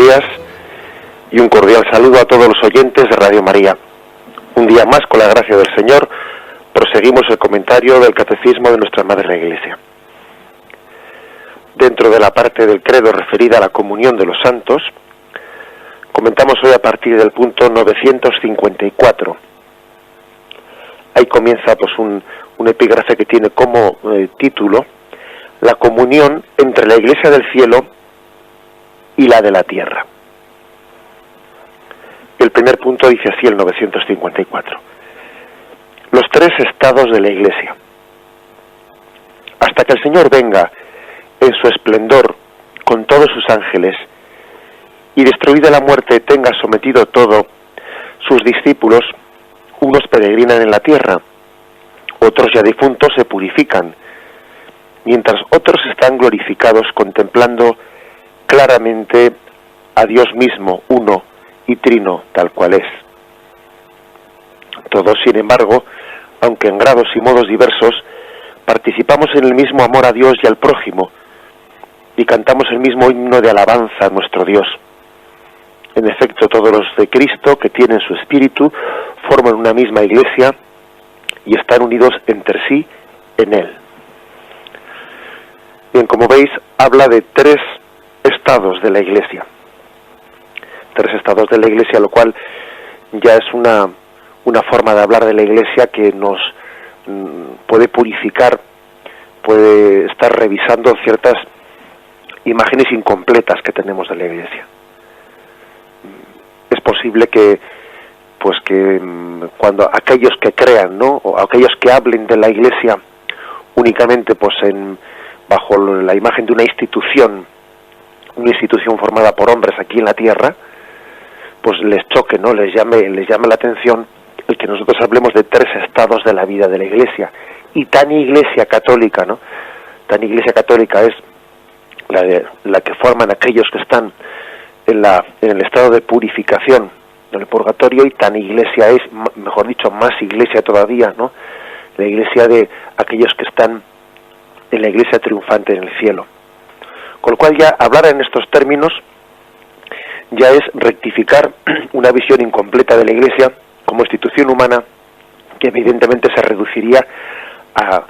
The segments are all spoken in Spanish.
días y un cordial saludo a todos los oyentes de Radio María. Un día más, con la gracia del Señor, proseguimos el comentario del Catecismo de nuestra Madre la Iglesia. Dentro de la parte del credo referida a la comunión de los santos, comentamos hoy a partir del punto 954. Ahí comienza pues un epígrafe que tiene como título la comunión entre la Iglesia del cielo y la de la tierra. El primer punto dice así, el 954. Los tres estados de la Iglesia. Hasta que el Señor venga en su esplendor con todos sus ángeles y destruida la muerte tenga sometido todo, sus discípulos, unos peregrinan en la tierra, otros ya difuntos se purifican, mientras otros están glorificados contemplando claramente a Dios mismo, uno y trino, tal cual es. Todos, sin embargo, aunque en grados y modos diversos, participamos en el mismo amor a Dios y al prójimo, y cantamos el mismo himno de alabanza a nuestro Dios. En efecto, todos los de Cristo, que tienen su espíritu, forman una misma iglesia y están unidos entre sí en Él. Bien, como veis, habla de tres estados de la Iglesia. Tres estados de la Iglesia, lo cual ya es una forma de hablar de la Iglesia que nos puede purificar, puede estar revisando ciertas imágenes incompletas que tenemos de la Iglesia. Es posible que cuando aquellos que crean, ¿no?, o aquellos que hablen de la Iglesia únicamente pues bajo la imagen de una institución formada por hombres aquí en la tierra, pues les choque, ¿no?, les llame la atención el que nosotros hablemos de tres estados de la vida de la Iglesia. Y tan Iglesia católica, ¿no?, tan Iglesia católica es la que forman aquellos que están en el estado de purificación del purgatorio, y tan Iglesia es, mejor dicho, más Iglesia todavía, ¿no?, la Iglesia de aquellos que están en la Iglesia triunfante en el cielo. Con lo cual ya hablar en estos términos ya es rectificar una visión incompleta de la Iglesia como institución humana, que evidentemente se reduciría a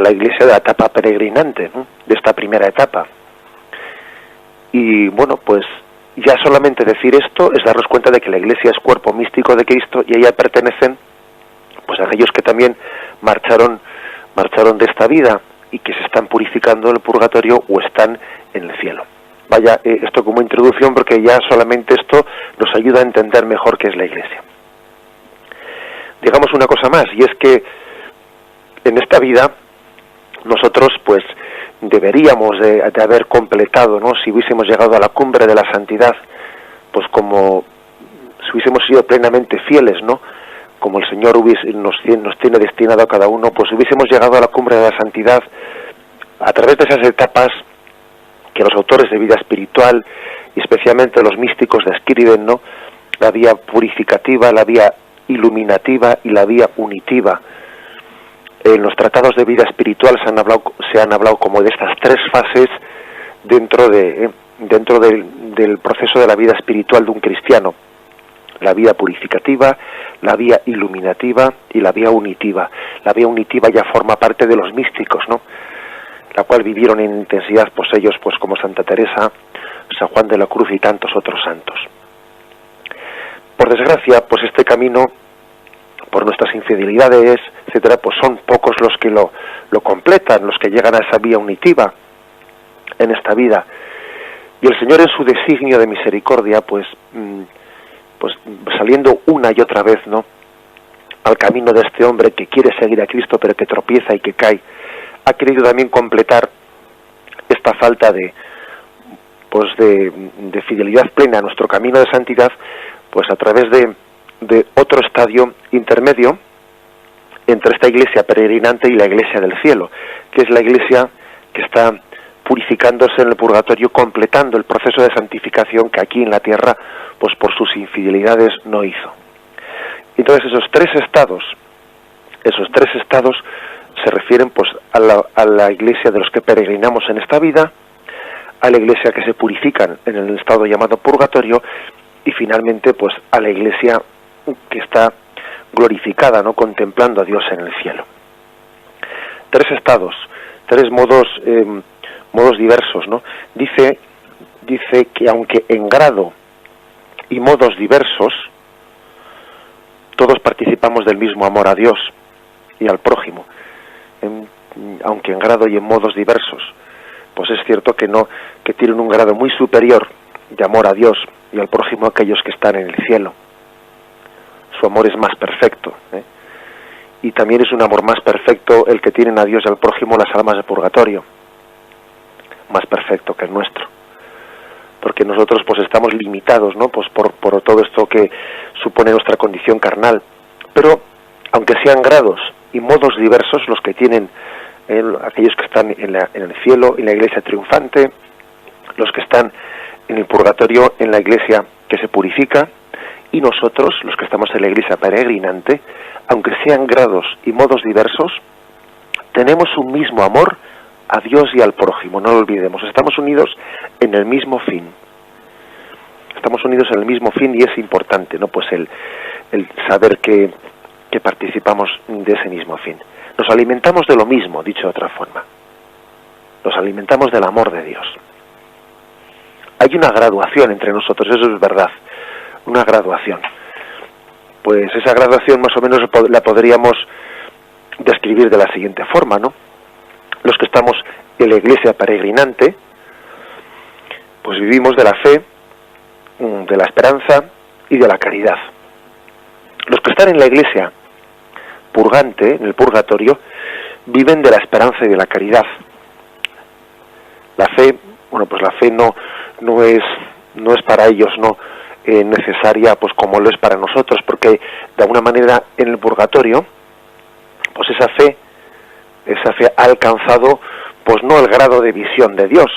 la Iglesia de la etapa peregrinante, ¿no?, de esta primera etapa. Y bueno, pues ya solamente decir esto es darnos cuenta de que la Iglesia es cuerpo místico de Cristo, y a ella pertenecen pues aquellos que también marcharon de esta vida y que se están purificando en el purgatorio o están en el cielo. Vaya, esto como introducción, porque ya solamente esto nos ayuda a entender mejor qué es la Iglesia. Digamos una cosa más, y es que en esta vida nosotros pues deberíamos de haber completado, ¿no?, si hubiésemos llegado a la cumbre de la santidad, pues como si hubiésemos sido plenamente fieles, ¿no?, como el Señor nos tiene destinado a cada uno, pues hubiésemos llegado a la cumbre de la santidad a través de esas etapas que los autores de vida espiritual, y especialmente los místicos, describen, ¿no?, la vía purificativa, la vía iluminativa y la vía unitiva. En los tratados de vida espiritual se han hablado como de estas tres fases dentro del proceso de la vida espiritual de un cristiano: la vía purificativa, la vía iluminativa y la vía unitiva. La vía unitiva ya forma parte de los místicos, ¿no?, la cual vivieron en intensidad pues ellos, pues como Santa Teresa, San Juan de la Cruz y tantos otros santos. Por desgracia, pues este camino, por nuestras infidelidades, etcétera, pues son pocos los que lo completan, los que llegan a esa vía unitiva en esta vida. Y el Señor, en su designio de misericordia, pues saliendo una y otra vez, ¿no?, al camino de este hombre que quiere seguir a Cristo pero que tropieza y que cae, ha querido también completar esta falta de fidelidad plena a nuestro camino de santidad, pues a través de otro estadio intermedio entre esta Iglesia peregrinante y la Iglesia del cielo, que es la Iglesia que está purificándose en el purgatorio, completando el proceso de santificación que aquí en la tierra, pues por sus infidelidades no hizo. Entonces esos tres estados se refieren pues a la Iglesia de los que peregrinamos en esta vida, a la Iglesia que se purifican en el estado llamado purgatorio, y finalmente pues a la Iglesia que está glorificada, ¿no?, contemplando a Dios en el cielo. Tres estados, tres modos diversos, ¿no? Dice que aunque en grado y modos diversos, todos participamos del mismo amor a Dios y al prójimo, aunque en grado y en modos diversos, pues es cierto que tienen un grado muy superior de amor a Dios y al prójimo aquellos que están en el cielo. Su amor es más perfecto, y también es un amor más perfecto el que tienen a Dios y al prójimo las almas de purgatorio, más perfecto que el nuestro, porque nosotros pues estamos limitados, ¿no?, pues por todo esto que supone nuestra condición carnal. Pero aunque sean grados y modos diversos los que tienen aquellos que están en el cielo, en la Iglesia triunfante, los que están en el purgatorio, en la Iglesia que se purifica, y nosotros, los que estamos en la Iglesia peregrinante, aunque sean grados y modos diversos, tenemos un mismo amor a Dios y al prójimo, no lo olvidemos. Estamos unidos en el mismo fin. Estamos unidos en el mismo fin, y es importante, ¿no?, pues el saber que participamos de ese mismo fin. Nos alimentamos de lo mismo, dicho de otra forma. Nos alimentamos del amor de Dios. Hay una graduación entre nosotros, eso es verdad, una graduación. Pues esa graduación más o menos la podríamos describir de la siguiente forma, ¿no? Los que estamos en la Iglesia peregrinante, pues vivimos de la fe, de la esperanza y de la caridad. Los que están en la Iglesia purgante, en el purgatorio, viven de la esperanza y de la caridad. La fe, bueno, pues la fe no es para ellos, ¿no?, necesaria, pues como lo es para nosotros, porque de alguna manera en el purgatorio, pues esa fe ha alcanzado, pues no el grado de visión de Dios,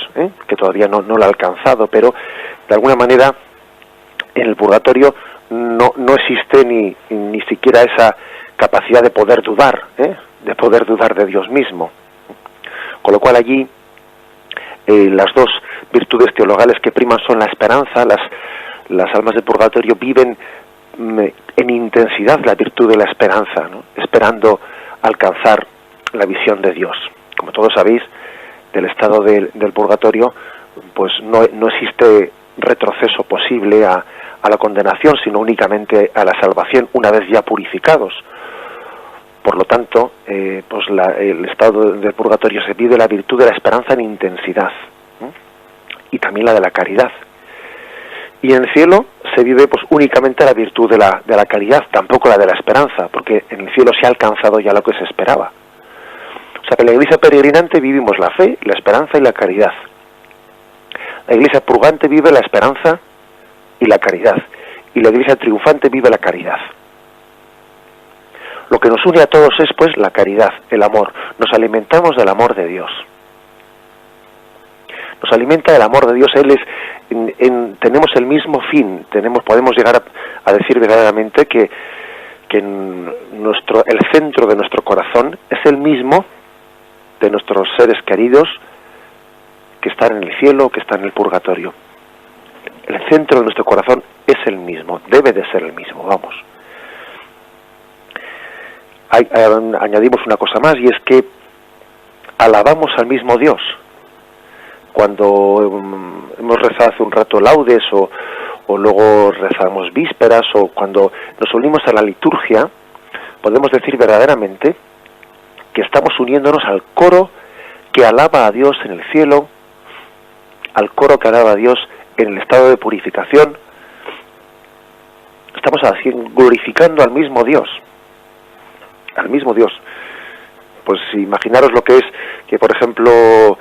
que todavía no lo ha alcanzado, pero de alguna manera en el purgatorio no existe ni siquiera esa capacidad de poder dudar, de Dios mismo. Con lo cual allí las dos virtudes teologales que priman son la esperanza. Las almas de purgatorio viven en intensidad la virtud de la esperanza, ¿no?, esperando alcanzar la visión de Dios. Como todos sabéis, del estado del purgatorio, pues no existe retroceso posible a la condenación, sino únicamente a la salvación una vez ya purificados. Por lo tanto, pues el estado del purgatorio se vive la virtud de la esperanza en intensidad, y también la de la caridad. Y en el cielo se vive pues únicamente la virtud de la caridad, tampoco la de la esperanza, porque en el cielo se ha alcanzado ya lo que se esperaba. O sea que en la Iglesia peregrinante vivimos la fe, la esperanza y la caridad. La Iglesia purgante vive la esperanza y la caridad, y la Iglesia triunfante vive la caridad. Lo que nos une a todos es pues la caridad, el amor. Nos alimentamos del amor de Dios. Nos alimenta del amor de Dios. Él es, tenemos el mismo fin. Podemos llegar a decir verdaderamente que el centro de nuestro corazón es el mismo de nuestros seres queridos que están en el cielo o que están en el purgatorio. El centro de nuestro corazón es el mismo, debe de ser el mismo, vamos. Añadimos una cosa más, y es que alabamos al mismo Dios. Cuando hemos rezado hace un rato laudes o luego rezamos vísperas, o cuando nos unimos a la liturgia, podemos decir verdaderamente que estamos uniéndonos al coro que alaba a Dios en el cielo, al coro que alaba a Dios en el estado de purificación. Estamos glorificando al mismo Dios. Al mismo Dios. Pues imaginaros lo que es que, por ejemplo,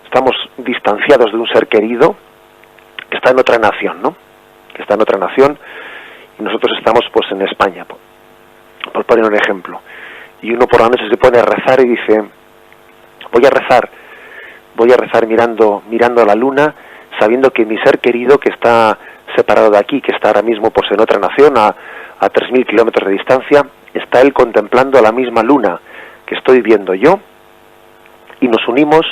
estamos distanciados de un ser querido que está en otra nación, ¿no? Que está en otra nación, y nosotros estamos pues en España, por poner un ejemplo. Y uno por la noche se pone a rezar y dice: voy a rezar mirando a la luna, sabiendo que mi ser querido, que está separado de aquí, que está ahora mismo pues en otra nación, a 3.000 kilómetros de distancia, está él contemplando a la misma luna que estoy viendo yo, y nos unimos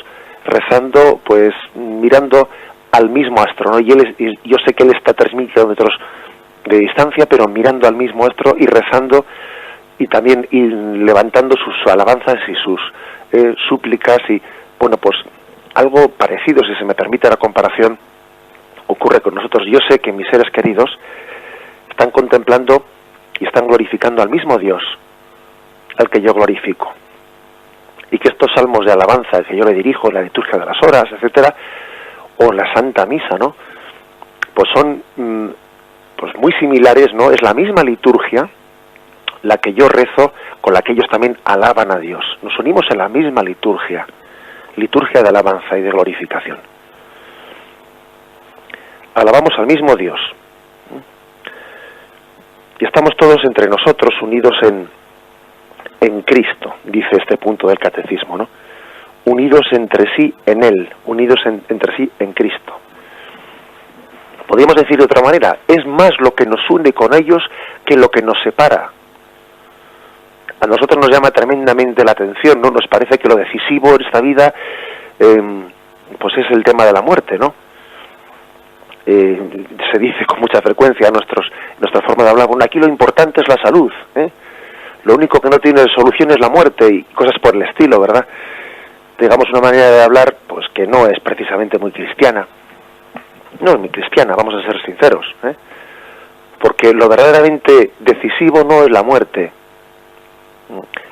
rezando, pues mirando al mismo astro, ¿no? Y yo sé que él está a 3.000 kilómetros de distancia, pero mirando al mismo astro y rezando, y también levantando sus alabanzas y sus súplicas. Y bueno, pues algo parecido, si se me permite la comparación, ocurre con nosotros. Yo sé que mis seres queridos están contemplando y están glorificando al mismo Dios al que yo glorifico, y que estos salmos de alabanza que yo le dirijo en la liturgia de las horas, etcétera, o en la Santa Misa, ¿no?, pues son pues muy similares, ¿no? Es la misma liturgia la que yo rezo, con la que ellos también alaban a Dios. Nos unimos en la misma liturgia de alabanza y de glorificación. Alabamos al mismo Dios. Y estamos todos entre nosotros unidos en Cristo, dice este punto del catecismo, ¿no? Unidos entre sí en Él, unidos entre sí en Cristo. Podríamos decir de otra manera, es más lo que nos une con ellos que lo que nos separa. A nosotros nos llama tremendamente la atención, ¿no? Nos parece que lo decisivo en esta vida, pues es el tema de la muerte, ¿no? Se dice con mucha frecuencia nuestra forma de hablar, bueno, aquí lo importante es la salud, lo único que no tiene solución es la muerte, y cosas por el estilo, ¿verdad? Digamos, una manera de hablar pues que no es precisamente muy cristiana. No es muy cristiana, vamos a ser sinceros, porque lo verdaderamente decisivo no es la muerte.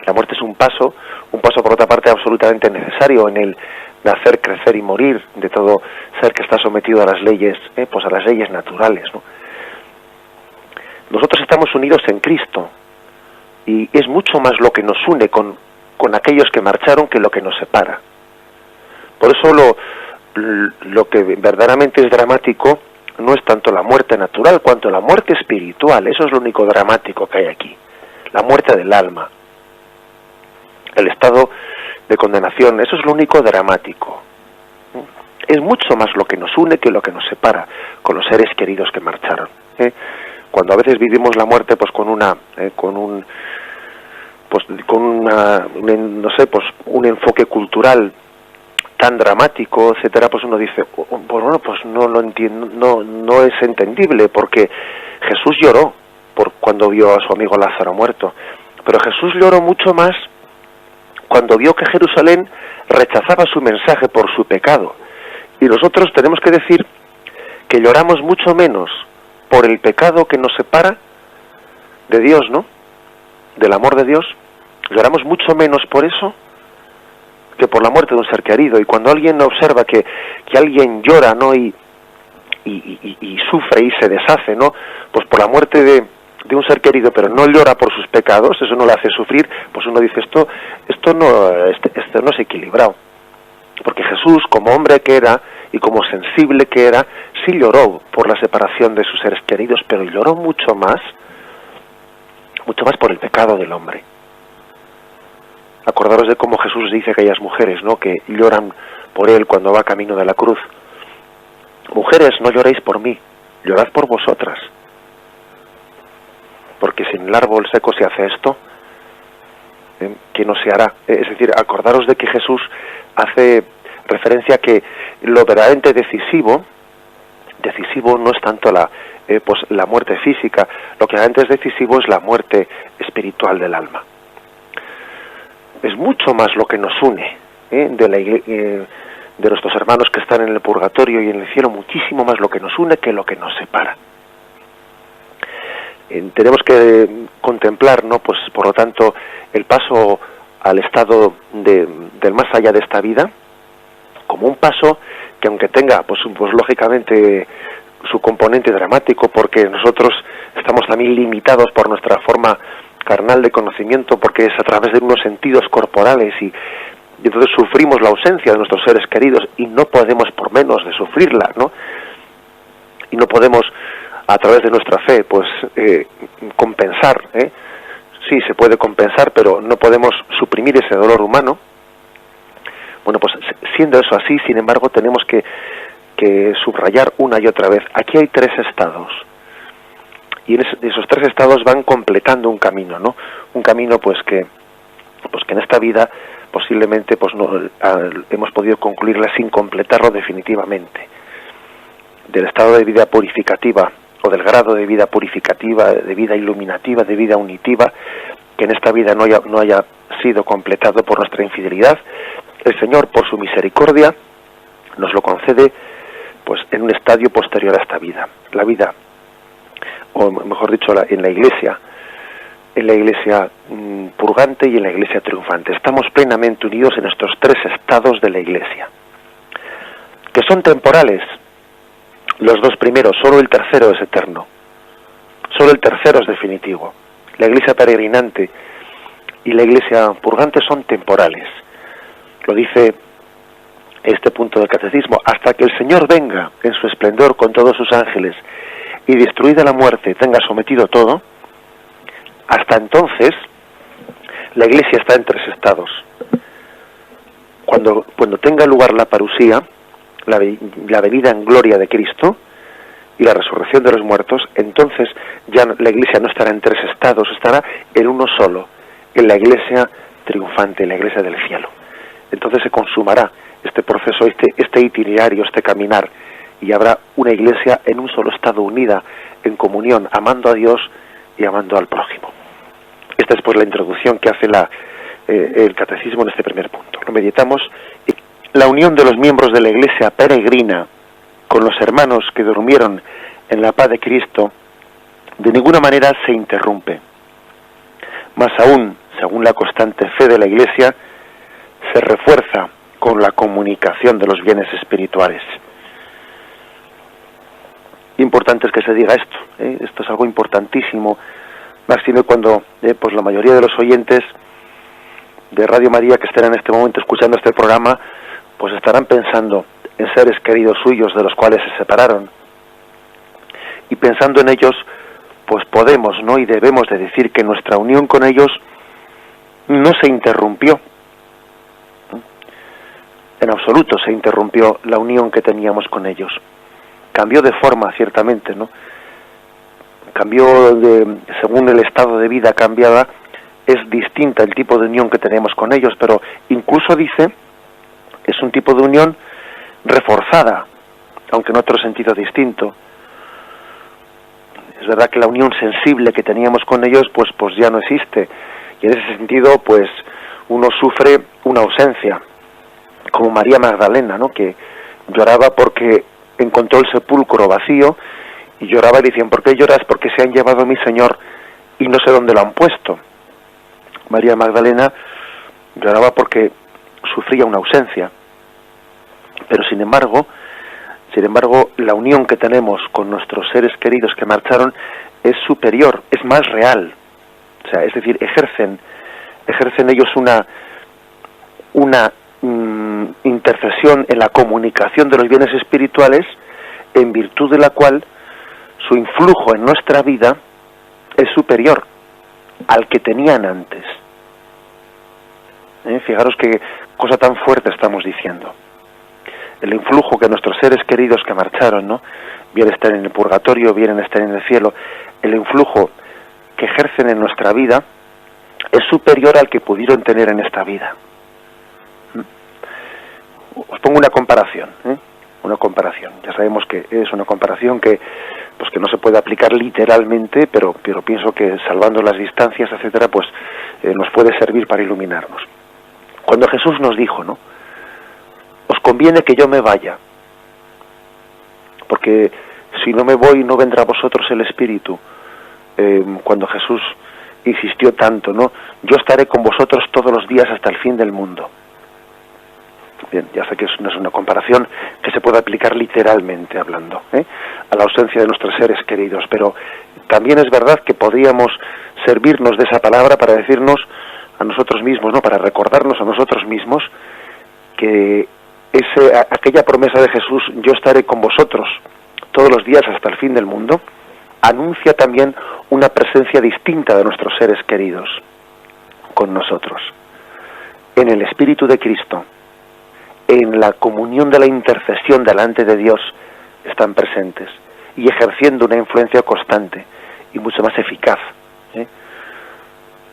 La muerte es un paso por otra parte absolutamente necesario en el nacer, crecer y morir de todo ser que está sometido a las leyes, pues a las leyes naturales, ¿no? Nosotros estamos unidos en Cristo, y es mucho más lo que nos une con aquellos que marcharon que lo que nos separa. Por eso lo que verdaderamente es dramático no es tanto la muerte natural cuanto la muerte espiritual. Eso es lo único dramático que hay aquí, la muerte del alma, el estado de condenación. Eso es lo único dramático. Es mucho más lo que nos une que lo que nos separa con los seres queridos que marcharon. Cuando a veces vivimos la muerte pues con un enfoque cultural tan dramático, etcétera, pues uno dice, pues bueno, pues no lo entiendo, no es entendible, porque Jesús lloró cuando vio a su amigo Lázaro muerto, pero Jesús lloró mucho más cuando vio que Jerusalén rechazaba su mensaje por su pecado. Y nosotros tenemos que decir que lloramos mucho menos por el pecado que nos separa de Dios, ¿no?, del amor de Dios. Lloramos mucho menos por eso que por la muerte de un ser querido. Y cuando alguien observa que alguien llora, ¿no?, y sufre y se deshace, ¿no?, pues por la muerte de un ser querido, pero no llora por sus pecados, eso no le hace sufrir, pues uno dice, esto no es equilibrado. Porque Jesús, como hombre que era y como sensible que era, sí lloró por la separación de sus seres queridos, pero lloró mucho más por el pecado del hombre. Acordaros de cómo Jesús dice a aquellas mujeres, ¿no?, que lloran por él cuando va camino de la cruz. Mujeres, no lloréis por mí, llorad por vosotras. Porque si en el árbol seco se hace esto, ¿qué no se hará? Es decir, acordaros de que Jesús hace referencia a que lo verdaderamente decisivo no es tanto la muerte física, lo que realmente es decisivo es la muerte espiritual del alma. Es mucho más lo que nos une de nuestros hermanos que están en el purgatorio y en el cielo, muchísimo más lo que nos une que lo que nos separa. Tenemos que contemplar, ¿no?, pues por lo tanto el paso al estado del más allá de esta vida como un paso que, aunque tenga pues lógicamente su componente dramático, porque nosotros estamos también limitados por nuestra forma carnal de conocimiento, porque es a través de unos sentidos corporales, y entonces sufrimos la ausencia de nuestros seres queridos y no podemos por menos de sufrirla, ¿no? Y no podemos a través de nuestra fe pues compensar, sí se puede compensar, pero no podemos suprimir ese dolor humano. Bueno, pues siendo eso así, sin embargo, tenemos que subrayar una y otra vez, aquí hay 3 estados, y en esos 3 estados van completando un camino, ¿no? Un camino pues que en esta vida posiblemente pues no hemos podido concluirla sin completarlo definitivamente. Del estado de vida purificativa o del grado de vida purificativa, de vida iluminativa, de vida unitiva, que en esta vida no haya sido completado por nuestra infidelidad, el Señor, por su misericordia, nos lo concede pues en un estadio posterior a esta vida. La vida, o mejor dicho, en la iglesia purgante y en la iglesia triunfante. Estamos plenamente unidos en estos tres estados de la iglesia, que son temporales. Los dos primeros, solo el tercero es eterno, solo el tercero es definitivo. La iglesia peregrinante y la iglesia purgante son temporales. Lo dice este punto del catecismo: hasta que el Señor venga en su esplendor con todos sus ángeles y destruida la muerte tenga sometido todo, hasta entonces la iglesia está en tres estados. Cuando tenga lugar la parusía, la venida en gloria de Cristo y la resurrección de los muertos, entonces ya la iglesia no estará en tres estados, estará en uno solo, en la iglesia triunfante, en la iglesia del cielo. Entonces se consumará este proceso, este itinerario, este caminar, y habrá una iglesia en un solo estado, unida, en comunión, amando a Dios y amando al prójimo. Esta es pues la introducción que hace el catecismo en este primer punto. Lo meditamos. La unión de los miembros de la iglesia peregrina con los hermanos que durmieron en la paz de Cristo de ninguna manera se interrumpe. Más aún, según la constante fe de la iglesia, se refuerza con la comunicación de los bienes espirituales. Importante es que se diga esto, esto es algo importantísimo, máxime cuando pues la mayoría de los oyentes de Radio María que estén en este momento escuchando este programa, pues estarán pensando en seres queridos suyos de los cuales se separaron, y pensando en ellos, pues podemos, ¿no?, y debemos de decir que nuestra unión con ellos no se interrumpió. En absoluto se interrumpió la unión que teníamos con ellos. Cambió de forma, ciertamente, ¿no? Cambió según el estado de vida cambiada, es distinta el tipo de unión que tenemos con ellos, pero incluso dice, es un tipo de unión reforzada, aunque en otro sentido distinto. Es verdad que la unión sensible que teníamos con ellos, pues ya no existe, y en ese sentido, pues uno sufre una ausencia, como María Magdalena, ¿no?, que lloraba porque encontró el sepulcro vacío, y lloraba y decían: ¿por qué lloras? Porque se han llevado a mi Señor y no sé dónde lo han puesto. María Magdalena lloraba porque sufría una ausencia, pero sin embargo, la unión que tenemos con nuestros seres queridos que marcharon es superior, es más real. O sea, es decir, ejercen ellos una intercesión en la comunicación de los bienes espirituales, en virtud de la cual su influjo en nuestra vida es superior al que tenían antes. Fijaros qué cosa tan fuerte estamos diciendo. El influjo que nuestros seres queridos que marcharon, ¿no?, bien estén en el purgatorio, bien estén en el cielo, el influjo que ejercen en nuestra vida es superior al que pudieron tener en esta vida. Os pongo una comparación, una comparación. Ya sabemos que es una comparación que no se puede aplicar literalmente, pero pienso que salvando las distancias, etcétera, pues nos puede servir para iluminarnos. Cuando Jesús nos dijo, ¿no?, os conviene que yo me vaya, porque si no me voy no vendrá a vosotros el Espíritu. Cuando Jesús insistió tanto, ¿no?, yo estaré con vosotros todos los días hasta el fin del mundo. Bien, ya sé que no es una comparación que se pueda aplicar literalmente hablando, a la ausencia de nuestros seres queridos, pero también es verdad que podríamos servirnos de esa palabra para decirnos a nosotros mismos, ¿no?, para recordarnos a nosotros mismos que aquella promesa de Jesús, yo estaré con vosotros todos los días hasta el fin del mundo, anuncia también una presencia distinta de nuestros seres queridos con nosotros. En el Espíritu de Cristo, en la comunión de la intercesión delante de Dios, están presentes y ejerciendo una influencia constante y mucho más eficaz.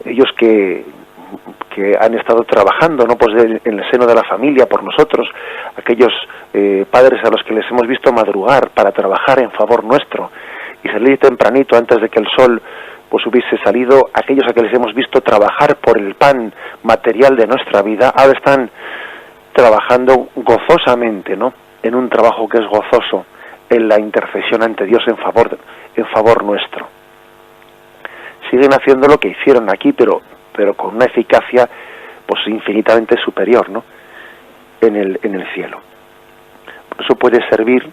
Ellos que que han estado trabajando, ¿no? Pues en el seno de la familia por nosotros, aquellos padres a los que les hemos visto madrugar para trabajar en favor nuestro y salir tempranito antes de que el sol pues hubiese salido, aquellos a que les hemos visto trabajar por el pan material de nuestra vida, ahora están trabajando gozosamente, ¿no? En un trabajo que es gozoso, en la intercesión ante Dios en favor nuestro. Siguen haciendo lo que hicieron aquí, pero con una eficacia pues infinitamente superior, ¿no? En el cielo. Por eso puede servir,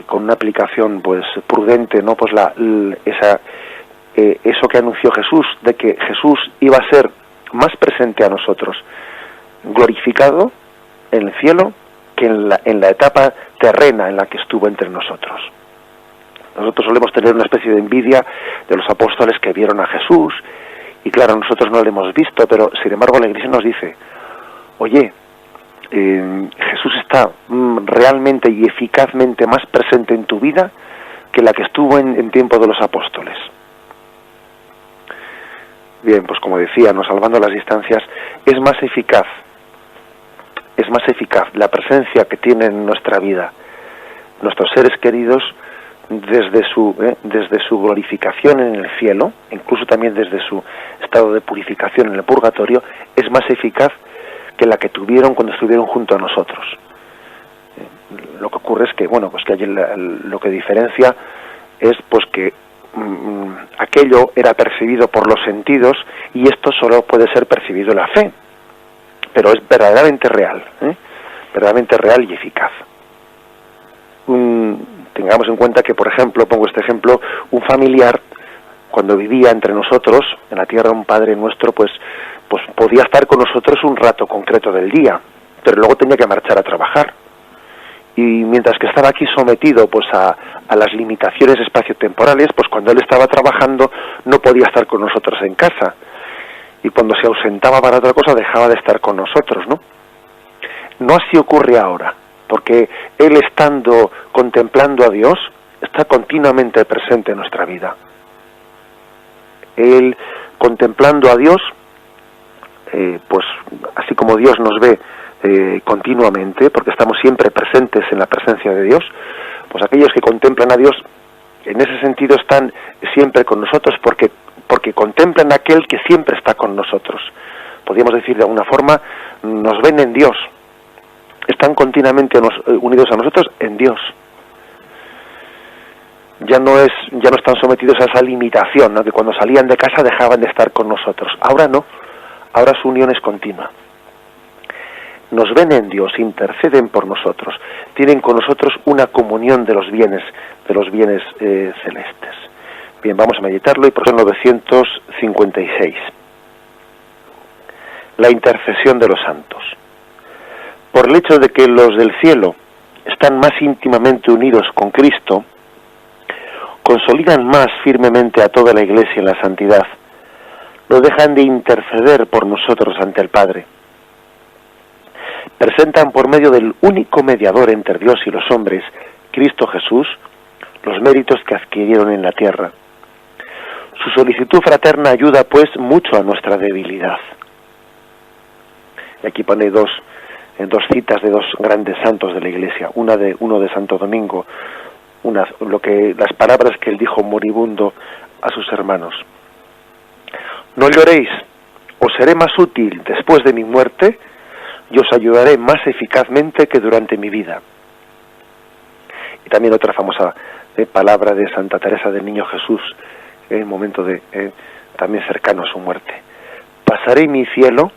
con una aplicación pues prudente, ¿no? Pues eso que anunció Jesús, de que Jesús iba a ser más presente a nosotros, glorificado en el cielo, que en la etapa terrena en la que estuvo entre nosotros. Nosotros solemos tener una especie de envidia de los apóstoles que vieron a Jesús, y claro, nosotros no lo hemos visto, pero sin embargo la Iglesia nos dice, oye, Jesús está realmente y eficazmente más presente en tu vida que la que estuvo en tiempo de los apóstoles. Bien, pues como decía, no salvando las distancias, es más eficaz la presencia que tienen en nuestra vida nuestros seres queridos desde su glorificación en el cielo, incluso también desde su estado de purificación en el purgatorio, es más eficaz que la que tuvieron cuando estuvieron junto a nosotros. Lo que ocurre es que, bueno, pues que lo que diferencia es pues que aquello era percibido por los sentidos y esto solo puede ser percibido en la fe, pero es verdaderamente real, verdaderamente real y eficaz. Tengamos en cuenta que, por ejemplo, pongo este ejemplo, un familiar cuando vivía entre nosotros en la tierra, un padre nuestro, pues podía estar con nosotros un rato concreto del día, pero luego tenía que marchar a trabajar. Y mientras que estaba aquí sometido pues a las limitaciones espaciotemporales, pues cuando él estaba trabajando no podía estar con nosotros en casa. Y cuando se ausentaba para otra cosa dejaba de estar con nosotros, ¿no? No así ocurre ahora, porque él estando contemplando a Dios está continuamente presente en nuestra vida. Él contemplando a Dios, pues así como Dios nos ve continuamente, porque estamos siempre presentes en la presencia de Dios, pues aquellos que contemplan a Dios en ese sentido están siempre con nosotros porque contemplan a aquel que siempre está con nosotros. Podríamos decir de alguna forma, nos ven en Dios, están continuamente unidos a nosotros en Dios. Ya no están sometidos a esa limitación, ¿no? Que cuando salían de casa dejaban de estar con nosotros. Ahora no, ahora su unión es continua. Nos ven en Dios, interceden por nosotros, tienen con nosotros una comunión de los bienes celestes. Bien, vamos a meditarlo y por eso 956. La intercesión de los santos. Por el hecho de que los del cielo están más íntimamente unidos con Cristo, consolidan más firmemente a toda la Iglesia en la santidad, no dejan de interceder por nosotros ante el Padre. Presentan por medio del único mediador entre Dios y los hombres, Cristo Jesús, los méritos que adquirieron en la tierra. Su solicitud fraterna ayuda, pues, mucho a nuestra debilidad. Y aquí pone dos citas de dos grandes santos de la Iglesia, uno de Santo Domingo, las palabras que él dijo moribundo a sus hermanos. No lloréis, os seré más útil después de mi muerte, y os ayudaré más eficazmente que durante mi vida. Y también otra famosa palabra de Santa Teresa del Niño Jesús, en el momento también cercano a su muerte. Pasaré mi cielo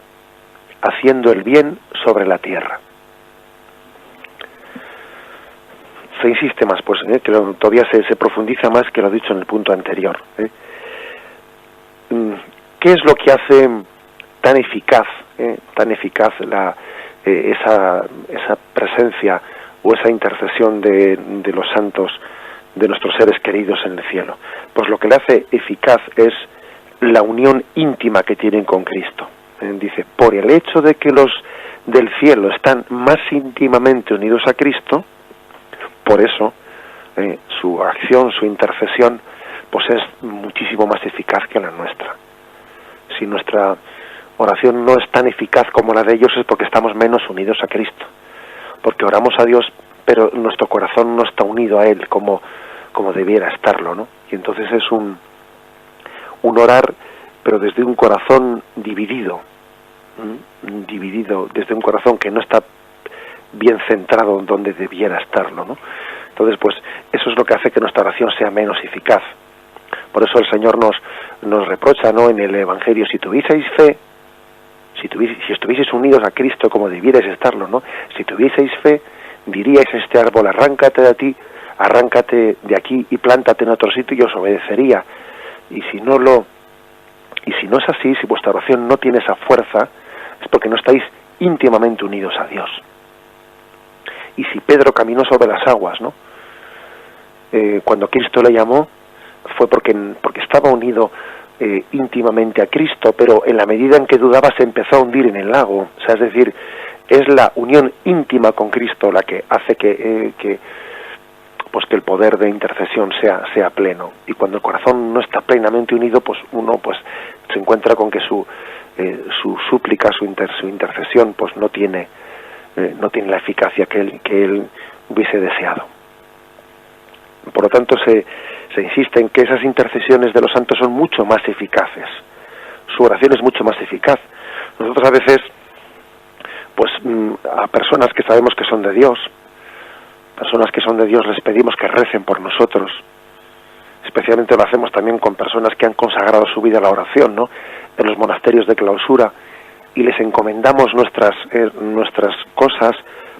haciendo el bien sobre la tierra. Se insiste más, pues, que todavía se profundiza más que lo dicho en el punto anterior. ¿Qué es lo que hace tan eficaz esa presencia o esa intercesión de los santos, de nuestros seres queridos en el cielo? Pues lo que le hace eficaz es la unión íntima que tienen con Cristo. Dice, por el hecho de que los del cielo están más íntimamente unidos a Cristo, por eso su acción, su intercesión, pues es muchísimo más eficaz que la nuestra. Si nuestra oración no es tan eficaz como la de ellos es porque estamos menos unidos a Cristo, porque oramos a Dios pero nuestro corazón no está unido a Él como debiera estarlo, ¿no? Y entonces es un orar pero desde un corazón dividido, desde un corazón que no está bien centrado donde debiera estarlo, ¿no? Entonces, pues eso es lo que hace que nuestra oración sea menos eficaz. Por eso el Señor nos reprocha, ¿no?, en el Evangelio: si tuvieseis fe, si estuvieseis unidos a Cristo como debierais estarlo, ¿no? Si tuvieseis fe, diríais a este árbol: arráncate de ti, arráncate de aquí y plántate en otro sitio, y os obedecería. Y si no es así, si vuestra oración no tiene esa fuerza, es porque no estáis íntimamente unidos a Dios. Y si Pedro caminó sobre las aguas, ¿no?, cuando Cristo le llamó, fue porque estaba unido íntimamente a Cristo, pero en la medida en que dudaba se empezó a hundir en el lago. O sea, es decir, es la unión íntima con Cristo la que hace que el poder de intercesión sea pleno. Y cuando el corazón no está plenamente unido, pues uno pues se encuentra con que su súplica, su intercesión, pues no tiene la eficacia que él hubiese deseado. Por lo tanto, se insiste en que esas intercesiones de los santos son mucho más eficaces. Su oración es mucho más eficaz. Nosotros a veces, pues a personas que sabemos que son de Dios, les pedimos que recen por nosotros. Especialmente lo hacemos también con personas que han consagrado su vida a la oración, ¿no?, en los monasterios de clausura, y les encomendamos nuestras cosas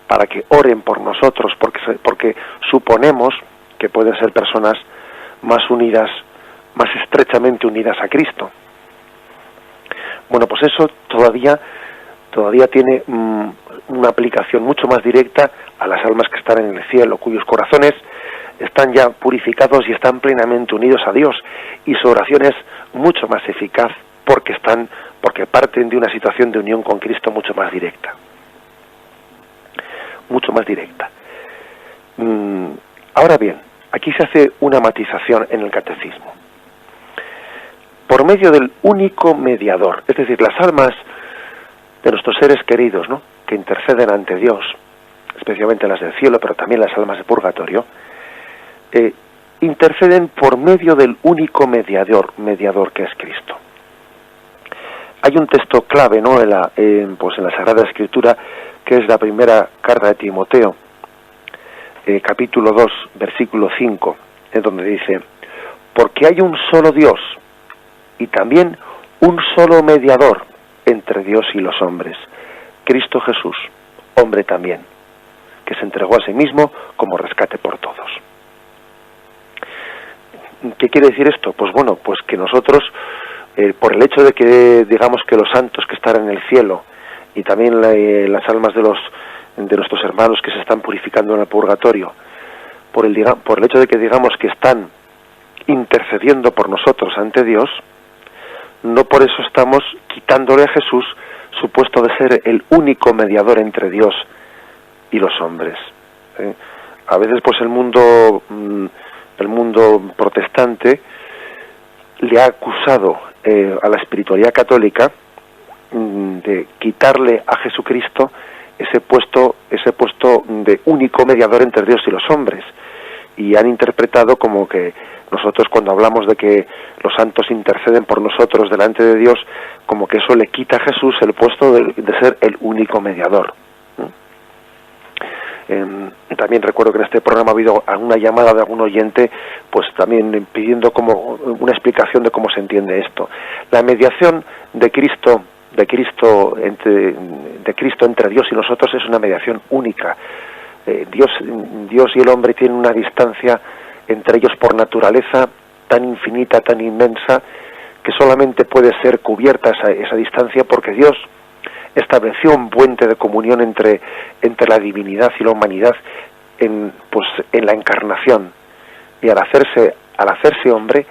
para que oren por nosotros, porque suponemos que pueden ser personas más unidas, más estrechamente unidas a Cristo. Bueno, pues eso todavía tiene una aplicación mucho más directa a las almas que están en el cielo, cuyos corazones están ya purificados y están plenamente unidos a Dios, y su oración es mucho más eficaz porque parten de una situación de unión con Cristo mucho más directa. Ahora bien, aquí se hace una matización en el catecismo. Por medio del único mediador, es decir, las almas de nuestros seres queridos, ¿no?, que interceden ante Dios, especialmente las del cielo, pero también las almas de purgatorio, interceden por medio del único mediador que es Cristo. Hay un texto clave, ¿no?, en la Sagrada Escritura, que es la primera carta de Timoteo, capítulo 2, versículo 5, en donde dice: porque hay un solo Dios y también un solo mediador entre Dios y los hombres, Cristo Jesús, hombre también, que se entregó a sí mismo como rescate por todos. ¿Qué quiere decir esto? Pues bueno, pues que nosotros, por el hecho de que digamos que los santos que están en el cielo y también las almas de nuestros hermanos que se están purificando en el purgatorio, por el hecho de que digamos que están intercediendo por nosotros ante Dios, no por eso estamos quitándole a Jesús su puesto de ser el único mediador entre Dios y los hombres. A veces pues el mundo protestante le ha acusado a la espiritualidad católica de quitarle a Jesucristo ese puesto de único mediador entre Dios y los hombres, y han interpretado como que nosotros, cuando hablamos de que los santos interceden por nosotros delante de Dios, como que eso le quita a Jesús el puesto de ser el único mediador. También recuerdo que en este programa ha habido alguna llamada de algún oyente, pues también pidiendo como una explicación de cómo se entiende esto. La mediación de Cristo entre Dios y nosotros es una mediación única. Dios y el hombre tienen una distancia entre ellos por naturaleza tan infinita, tan inmensa, que solamente puede ser cubierta esa distancia porque Dios estableció un puente de comunión entre la divinidad y la humanidad en la encarnación, y al hacerse hombre,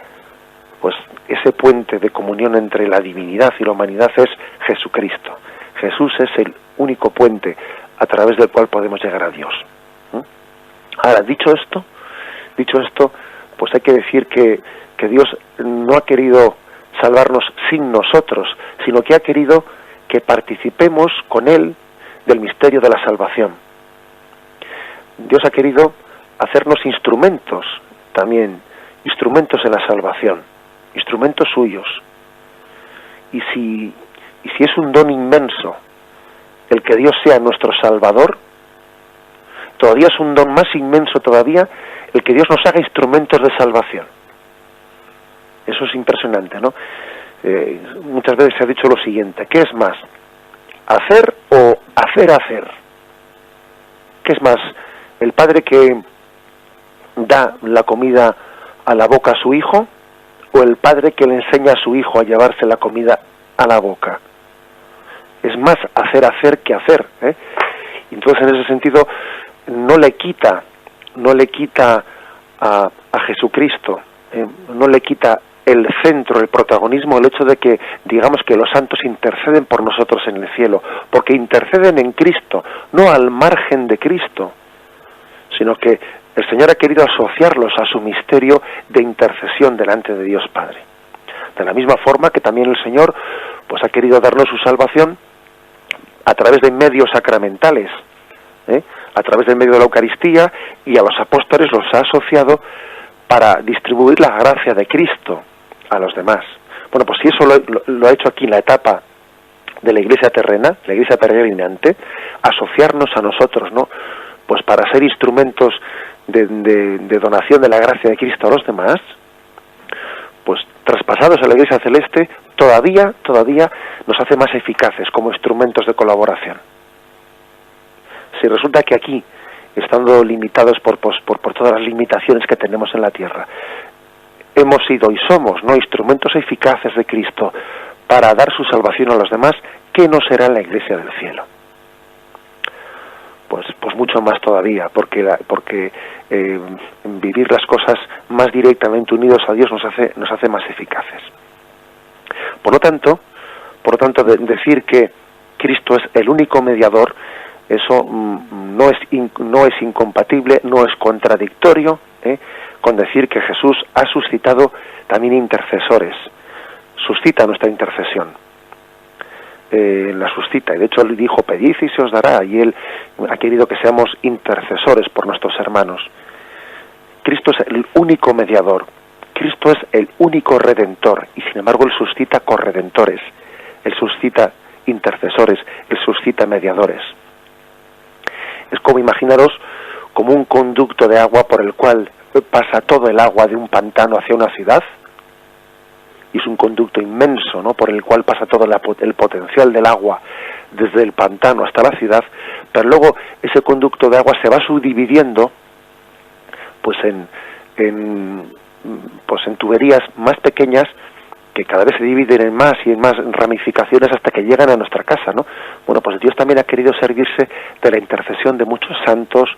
pues ese puente de comunión entre la divinidad y la humanidad es Jesucristo. Jesús es el único puente a través del cual podemos llegar a Dios. Ahora, dicho esto, pues hay que decir que Dios no ha querido salvarnos sin nosotros, sino que ha querido que participemos con Él del misterio de la salvación. Dios ha querido hacernos instrumentos también, instrumentos en la salvación, instrumentos suyos. Y si es un don inmenso el que Dios sea nuestro Salvador, todavía es un don más inmenso todavía el que Dios nos haga instrumentos de salvación. Eso es impresionante, ¿no? Muchas veces se ha dicho lo siguiente: ¿qué es más? ¿Hacer o hacer? ¿Qué es más? ¿El padre que da la comida a la boca a su hijo, o el padre que le enseña a su hijo a llevarse la comida a la boca? Es más hacer que hacer, ¿eh? Entonces, en ese sentido, no le quita a Jesucristo, no le quita el centro, el protagonismo, el hecho de que digamos que los santos interceden por nosotros en el cielo, porque interceden en Cristo, no al margen de Cristo, sino que el Señor ha querido asociarlos a su misterio de intercesión delante de Dios Padre. De la misma forma que también el Señor pues ha querido darnos su salvación a través de medios sacramentales, a través del medio de la Eucaristía, y a los apóstoles los ha asociado para distribuir la gracia de Cristo a los demás. Bueno, pues si eso lo ha hecho aquí en la etapa de la Iglesia terrena, la Iglesia peregrinante, asociarnos a nosotros, ¿no? Pues para ser instrumentos de donación de la gracia de Cristo a los demás, pues traspasados a la Iglesia celeste, todavía nos hace más eficaces como instrumentos de colaboración. Si resulta que aquí, estando limitados por todas las limitaciones que tenemos en la tierra, hemos sido y somos, ¿no?, instrumentos eficaces de Cristo para dar su salvación a los demás, ¿qué no será la Iglesia del cielo? Pues mucho más todavía, porque vivir las cosas más directamente unidos a Dios nos hace más eficaces. Por lo tanto, decir que Cristo es el único mediador, eso no es incompatible, no es contradictorio con decir que Jesús ha suscitado también intercesores, suscita nuestra intercesión. La suscita, y de hecho él dijo: pedid y se os dará, y él ha querido que seamos intercesores por nuestros hermanos. Cristo es el único mediador, Cristo es el único redentor, y sin embargo él suscita corredentores, él suscita intercesores, él suscita mediadores. Es como, imaginaros, como un conducto de agua por el cual pasa todo el agua de un pantano hacia una ciudad, y es un conducto inmenso, ¿no?, por el cual pasa todo el potencial del agua desde el pantano hasta la ciudad, pero luego ese conducto de agua se va subdividiendo pues en tuberías más pequeñas, que cada vez se dividen en más y en más ramificaciones hasta que llegan a nuestra casa, ¿no? Bueno, pues Dios también ha querido servirse de la intercesión de muchos santos,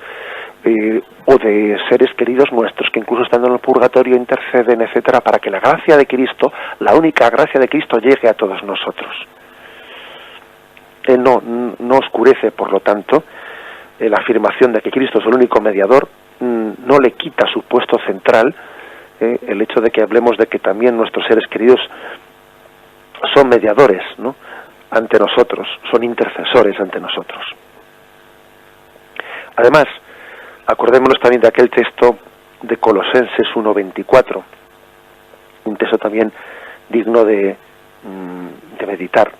o de seres queridos nuestros que incluso estando en el purgatorio interceden, etcétera, para que la gracia de Cristo, la única gracia de Cristo, llegue a todos nosotros. Él no oscurece, por lo tanto, la afirmación de que Cristo es el único mediador, no le quita su puesto central, el hecho de que hablemos de que también nuestros seres queridos son mediadores, ¿no?, ante nosotros, son intercesores ante nosotros. Además, acordémonos también de aquel texto de Colosenses 1:24, un texto también digno de meditar.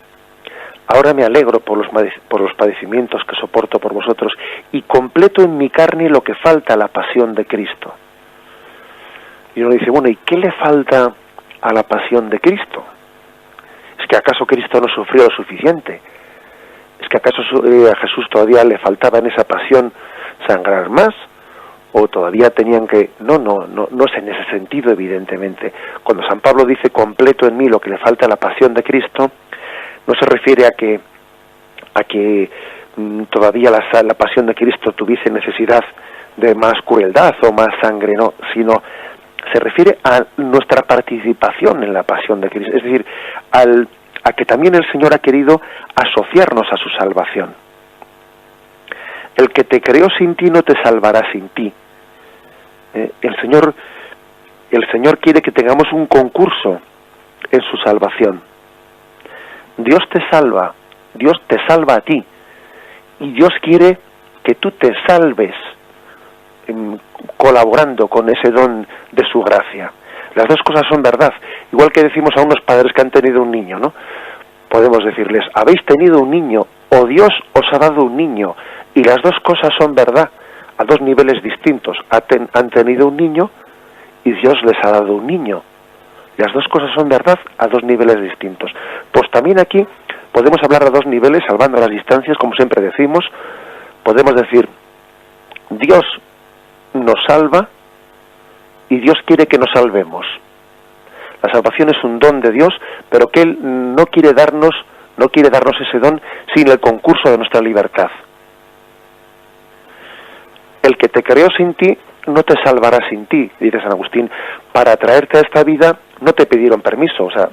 Ahora me alegro por los padecimientos que soporto por vosotros, y completo en mi carne lo que falta a la pasión de Cristo. Y uno dice, bueno, ¿y qué le falta a la pasión de Cristo? ¿Es que acaso Cristo no sufrió lo suficiente? ¿Es que acaso a Jesús todavía le faltaba en esa pasión sangrar más? ¿O todavía tenían que...? No es en ese sentido, evidentemente. Cuando San Pablo dice completo en mí lo que le falta a la pasión de Cristo, no se refiere a que todavía la pasión de Cristo tuviese necesidad de más crueldad o más sangre, no, sino se refiere a nuestra participación en la pasión de Cristo, es decir, a que también el Señor ha querido asociarnos a su salvación. El que te creó sin ti no te salvará sin ti. El Señor quiere que tengamos un concurso en su salvación. Dios te salva Dios te salva a ti. Y Dios quiere que tú te salves colaborando con ese don de su gracia. Las dos cosas son verdad. Igual que decimos a unos padres que han tenido un niño, ¿no? Podemos decirles, habéis tenido un niño, o Dios os ha dado un niño, y las dos cosas son verdad, a dos niveles distintos. Han tenido un niño y Dios les ha dado un niño. Las dos cosas son verdad a dos niveles distintos. Pues también aquí podemos hablar a dos niveles, salvando las distancias, como siempre decimos. Podemos decir, Dios nos salva y Dios quiere que nos salvemos. La salvación es un don de Dios, pero que Él no quiere darnos ese don sin el concurso de nuestra libertad. El que te creó sin ti no te salvará sin ti, dice San Agustín. Para traerte a esta vida no te pidieron permiso, o sea,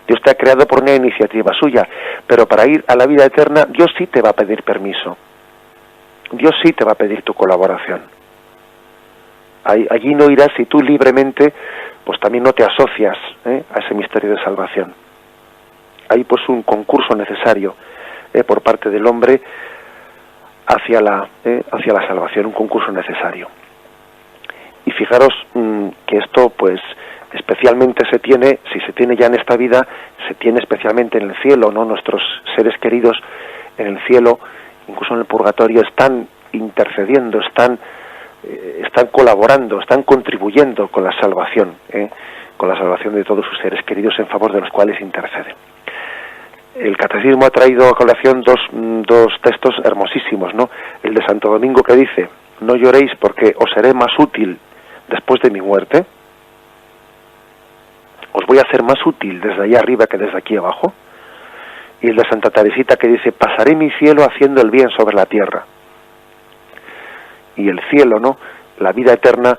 Dios te ha creado por una iniciativa suya, pero para ir a la vida eterna Dios sí te va a pedir permiso. Dios sí te va a pedir tu colaboración. Allí no irás si tú libremente pues también no te asocias a ese misterio de salvación. Hay pues un concurso necesario por parte del hombre hacia la salvación, un concurso necesario. Y fijaros que esto pues especialmente si se tiene ya en esta vida, se tiene especialmente en el cielo, ¿no? Nuestros seres queridos en el cielo, incluso en el purgatorio, están intercediendo, están colaborando, están contribuyendo con la salvación de todos sus seres queridos en favor de los cuales interceden. El catecismo ha traído a colación dos textos hermosísimos, ¿no? El de Santo Domingo, que dice: no lloréis porque os seré más útil después de mi muerte. Os voy a ser más útil desde allá arriba que desde aquí abajo. Y el de Santa Teresita, que dice: pasaré mi cielo haciendo el bien sobre la tierra. Y el cielo, ¿no? La vida eterna,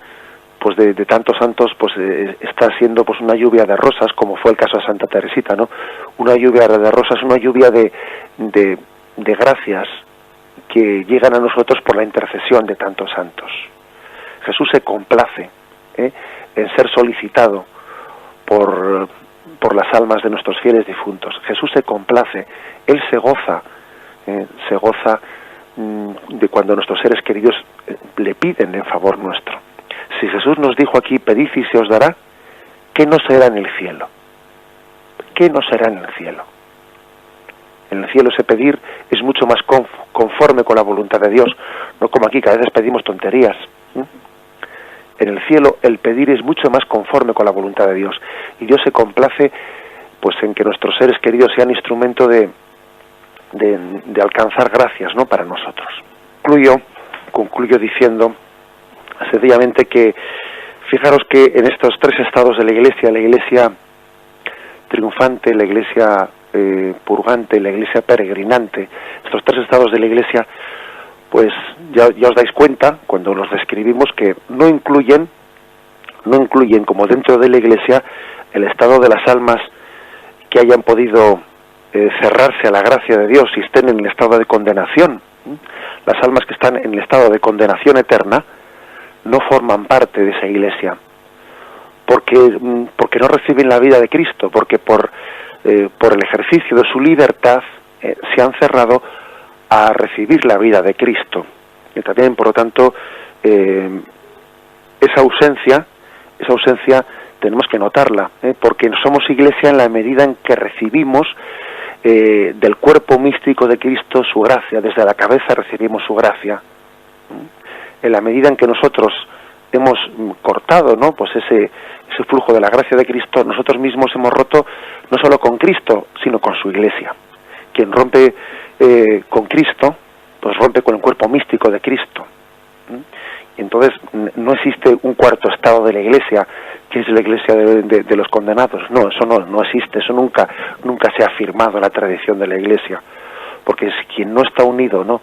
pues de tantos santos, pues está siendo pues una lluvia de rosas, como fue el caso de Santa Teresita, ¿no? Una lluvia de rosas, una lluvia de gracias que llegan a nosotros por la intercesión de tantos santos. Jesús se complace en ser solicitado por las almas de nuestros fieles difuntos. Jesús se complace, Él se goza de cuando nuestros seres queridos le piden en favor nuestro. Si Jesús nos dijo aquí, pedid y se os dará, ¿qué no será en el cielo? ¿Qué no será en el cielo? En el cielo ese pedir es mucho más conforme con la voluntad de Dios, no como aquí, que a veces pedimos tonterías. En el cielo el pedir es mucho más conforme con la voluntad de Dios, y Dios se complace pues en que nuestros seres queridos sean instrumento de alcanzar gracias, ¿no?, para nosotros. Concluyo diciendo sencillamente que fijaros que en estos tres estados de la Iglesia triunfante, la Iglesia purgante y la Iglesia peregrinante, estos tres estados de la Iglesia, pues ya os dais cuenta cuando los describimos que no incluyen como dentro de la Iglesia el estado de las almas que hayan podido cerrarse a la gracia de Dios y estén en el estado de condenación. Las almas que están en el estado de condenación eterna no forman parte de esa Iglesia, porque no reciben la vida de Cristo, porque por el ejercicio de su libertad se han cerrado a recibir la vida de Cristo. Y también, por lo tanto, esa ausencia tenemos que notarla, porque somos Iglesia en la medida en que recibimos del cuerpo místico de Cristo su gracia. Desde la cabeza recibimos su gracia. En la medida en que nosotros hemos cortado, ¿no?, pues ese flujo de la gracia de Cristo, nosotros mismos hemos roto no solo con Cristo, sino con su Iglesia. Quien rompe con Cristo, pues rompe con el cuerpo místico de Cristo. Y entonces no existe un cuarto estado de la Iglesia, que es la Iglesia de los condenados. No, eso no existe, eso nunca se ha afirmado en la tradición de la Iglesia, porque es quien no está unido, ¿no?,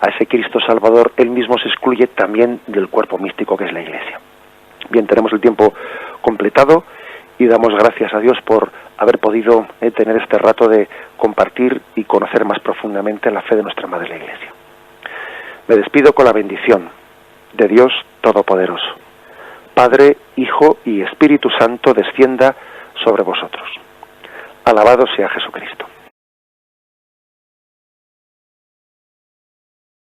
a ese Cristo Salvador, él mismo se excluye también del cuerpo místico que es la Iglesia. Bien, tenemos el tiempo completado y damos gracias a Dios por haber podido tener este rato de compartir y conocer más profundamente la fe de nuestra Madre la Iglesia. Me despido con la bendición de Dios Todopoderoso. Padre, Hijo y Espíritu Santo descienda sobre vosotros. Alabado sea Jesucristo.